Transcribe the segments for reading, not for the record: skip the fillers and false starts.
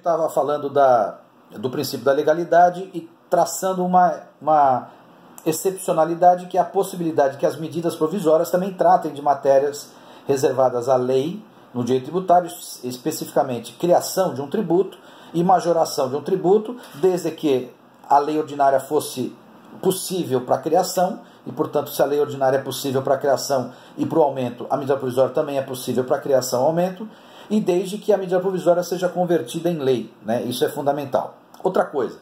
estava falando do princípio da legalidade e traçando uma excepcionalidade, que é a possibilidade que as medidas provisórias também tratem de matérias reservadas à lei no direito tributário, especificamente criação de um tributo e majoração de um tributo, desde que a lei ordinária fosse possível para a criação, e portanto se a lei ordinária é possível para a criação e para o aumento, a medida provisória também é possível para a criação e aumento, e desde que a medida provisória seja convertida em lei, né? Isso é fundamental. Outra coisa,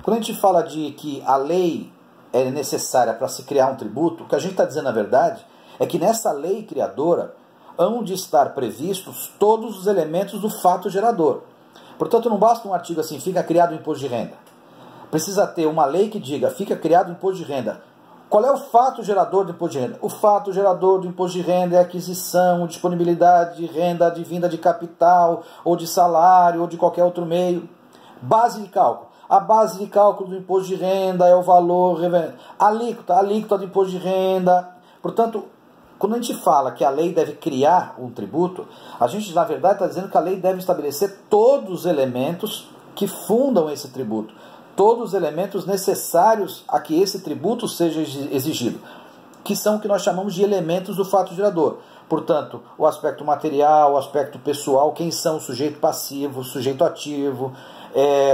quando a gente fala de que a lei é necessária para se criar um tributo, o que a gente está dizendo na verdade é que nessa lei criadora hão de estar previstos todos os elementos do fato gerador. Portanto, não basta um artigo assim, fica criado o imposto de renda. Precisa ter uma lei que diga, fica criado o imposto de renda. Qual é o fato gerador do imposto de renda? O fato gerador do imposto de renda é a aquisição, disponibilidade de renda advinda de capital, ou de salário, ou de qualquer outro meio. Base de cálculo. A base de cálculo do imposto de renda é o valor, alíquota do imposto de renda. Portanto, quando a gente fala que a lei deve criar um tributo, a gente, na verdade, está dizendo que a lei deve estabelecer todos os elementos que fundam esse tributo, todos os elementos necessários a que esse tributo seja exigido, que são o que nós chamamos de elementos do fato gerador. Portanto, o aspecto material, o aspecto pessoal, quem são o sujeito passivo, o sujeito ativo,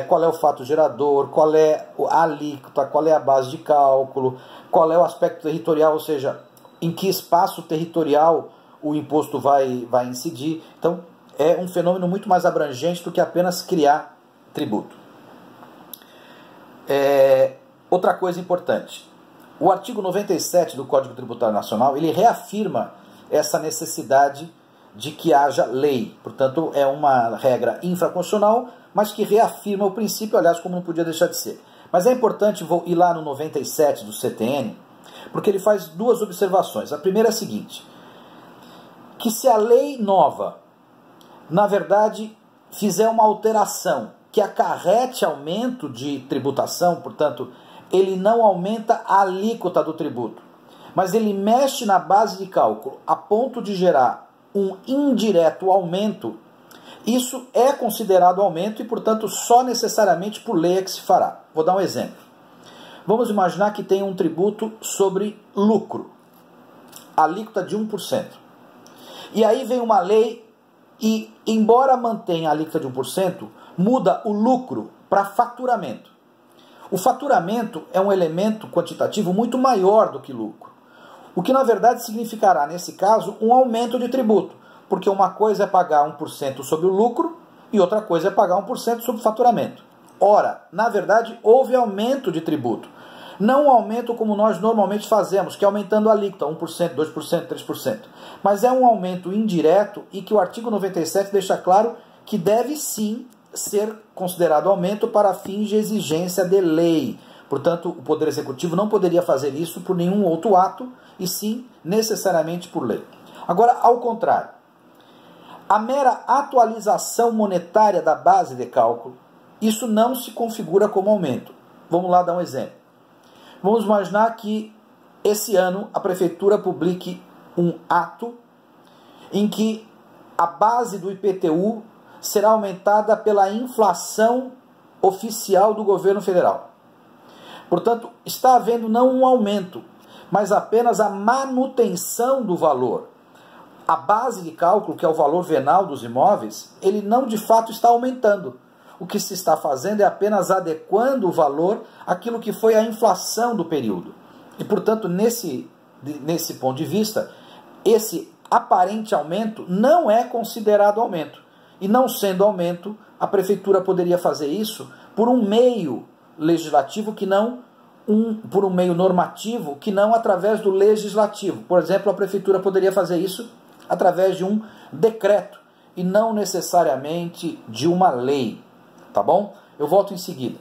qual é o fato gerador, qual é a alíquota, qual é a base de cálculo, qual é o aspecto territorial, ou seja, em que espaço territorial o imposto vai incidir. Então, é um fenômeno muito mais abrangente do que apenas criar tributo. Outra coisa importante, o artigo 97 do Código Tributário Nacional, ele reafirma essa necessidade de que haja lei. Portanto, é uma regra infraconstitucional, mas que reafirma o princípio, aliás, como não podia deixar de ser. Mas é importante, vou ir lá no 97 do CTN, porque ele faz duas observações. A primeira é a seguinte, que se a lei nova, na verdade, fizer uma alteração que acarrete aumento de tributação, portanto, ele não aumenta a alíquota do tributo, mas ele mexe na base de cálculo a ponto de gerar um indireto aumento, isso é considerado aumento e, portanto, só necessariamente por lei é que se fará. Vou dar um exemplo. Vamos imaginar que tem um tributo sobre lucro, alíquota de 1%. E aí vem uma lei e, embora mantenha a alíquota de 1%, muda o lucro para faturamento. O faturamento é um elemento quantitativo muito maior do que lucro, o que na verdade significará, nesse caso, um aumento de tributo, porque uma coisa é pagar 1% sobre o lucro e outra coisa é pagar 1% sobre o faturamento. Ora, na verdade, houve aumento de tributo. Não um aumento como nós normalmente fazemos, que é aumentando a alíquota, 1%, 2%, 3%. Mas é um aumento indireto e que o artigo 97 deixa claro que deve sim ser considerado aumento para fins de exigência de lei. Portanto, o Poder Executivo não poderia fazer isso por nenhum outro ato, e sim necessariamente por lei. Agora, ao contrário, a mera atualização monetária da base de cálculo, isso não se configura como aumento. Vamos lá dar um exemplo. Vamos imaginar que esse ano a Prefeitura publique um ato em que a base do IPTU será aumentada pela inflação oficial do governo federal. Portanto, está havendo não um aumento, mas apenas a manutenção do valor. A base de cálculo, que é o valor venal dos imóveis, ele não de fato está aumentando. O que se está fazendo é apenas adequando o valor àquilo que foi a inflação do período. E, portanto, nesse ponto de vista, esse aparente aumento não é considerado aumento. E não sendo aumento, a Prefeitura poderia fazer isso por um meio legislativo que não por um meio normativo que não através do legislativo. Por exemplo, a Prefeitura poderia fazer isso através de um decreto e não necessariamente de uma lei. Tá bom? Eu volto em seguida.